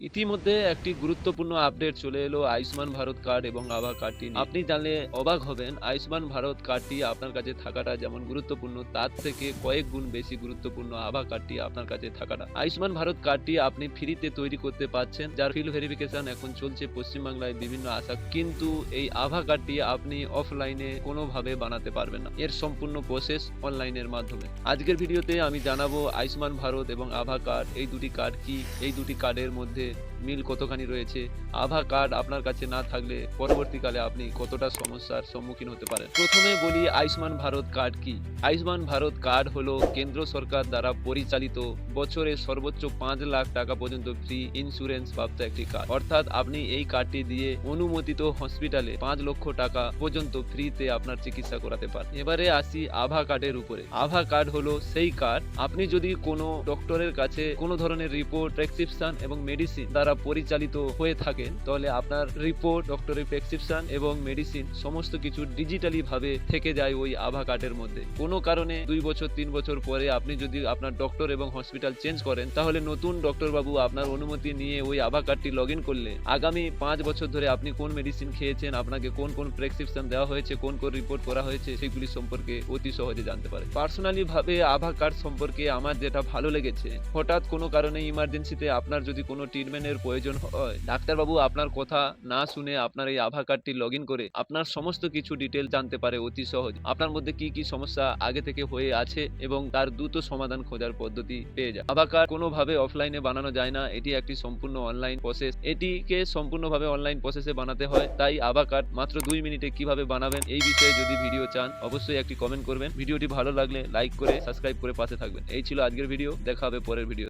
ইতিমধ্যে একটি গুরুত্বপূর্ণ আপডেট চলে এলো আয়ুষ্মান ভারত কার্ড এবং আভা কার্ডটি নিয়ে। আপনি জানলে অবাক হবেন, আয়ুষ্মান ভারত কার্ডটি আপনার কাছে থাকাটা যেমন গুরুত্বপূর্ণ, তার থেকে কয়েক গুণ বেশি গুরুত্বপূর্ণ আভা কার্ডটি আপনার কাছে থাকাটা। আয়ুষ্মান ভারত কার্ডটি আপনি ফ্রিতে তৈরি করতে পারছেন, যার ফিল্ড ভেরিফিকেশন এখন চলছে পশ্চিমবাংলায় বিভিন্ন আশা। কিন্তু এই আভা কার্ডটি আপনি অফলাইনে কোনোভাবে বানাতে পারবেন না, এর সম্পূর্ণ প্রসেস অনলাইনের মাধ্যমে। আজকের ভিডিওতে আমি জানাবো আয়ুষ্মান ভারত এবং আভা কার্ড, এই দুটি কার্ড কি, এই দুটি কার্ডের মধ্যে মিল কতখানি রয়েছে, আভা কার্ড আপনার কাছে না থাকলে পরবর্তীকালে আপনি কতটা সমস্যার সম্মুখীন হতে পারেন। প্রথমে বলি আয়ুষ্মান ভারত কার্ড কি। আয়ুষ্মান ভারত কার্ড হলো কেন্দ্র সরকার দ্বারা পরিচালিত বছরে সর্বোচ্চ 5 লাখ টাকা পর্যন্ত ফ্রি ইন্স্যুরেন্স প্রাপ্ত একটি কার্ড। অর্থাৎ আপনি এই কার্ডটি দিয়ে অনুমোদিত হসপিটালে 5 লক্ষ টাকা পর্যন্ত ফ্রিতে আপনার চিকিৎসা করাতে পারেন। এবারে আসি আভা কার্ডের উপরে। আভা কার্ড হলো সেই কার্ড, আপনি যদি কোনো ডক্টরের কাছে কোনো ধরনের রিপোর্ট, প্রেসক্রিপশন এবং মেডিসিন দ্বারা পরিচালিত হয়ে থাকেন, তাহলে আপনার রিপোর্ট, ডক্টরের প্রেসক্রিপশন এবং মেডিসিন সমস্ত কিছু ডিজিটালি ভাবে থেকে যায় ওই আভা কার্ডের মধ্যে। কোনো কারণে 2 বছর 3 বছর পরে আপনি যদি আপনার ডক্টর এবং হসপিটাল চেঞ্জ করেন, তাহলে নতুন ডক্টর বাবু আপনার অনুমতি নিয়ে ওই আভা কার্ডটি লগ ইন করলে আগামী 5 বছর ধরে আপনি কোন মেডিসিন খেয়েছেন, আপনাকে কোন কোন প্রেসক্রিপশন দেওয়া হয়েছে, কোন কোন রিপোর্ট করা হয়েছে, সেগুলি সম্পর্কে অতি সহজে জানতে পারে। পার্সোনালি ভাবে আভা কার্ড সম্পর্কে আমার যেটা ভালো লেগেছে, হঠাৎ কোনো কারণে ইমার্জেন্সিতে আপনার যদি কোনো ট্রিটমেন্টের প্রয়োজন হয়, ডাক্তারবাবু আপনার কথা না শুনে আপনার এই আভা কার্ডটি লগ ইন করে আপনার সমস্ত কিছু ডিটেল জানতে পারে অতি সহজ। আপনার মধ্যে কি কি সমস্যা আগে থেকে হয়ে আছে এবং তার দ্রুত সমাধান খোঁজার পদ্ধতি পেয়ে যায়। আভা কার্ড কোনোভাবে অফলাইনে বানানো যায় না, এটি একটি সম্পূর্ণ অনলাইন প্রসেস। এটিকে সম্পূর্ণভাবে অনলাইন প্রসেসে বানাতে হয়। তাই আভা কার্ড মাত্র 2 মিনিটে কিভাবে বানাবেন, এই বিষয়ে যদি ভিডিও চান অবশ্যই একটি কমেন্ট করবেন। ভিডিওটি ভালো লাগলে লাইক করে সাবস্ক্রাইব করে পাশে থাকবেন। এই ছিল আজকের ভিডিও, দেখা হবে পরের ভিডিও।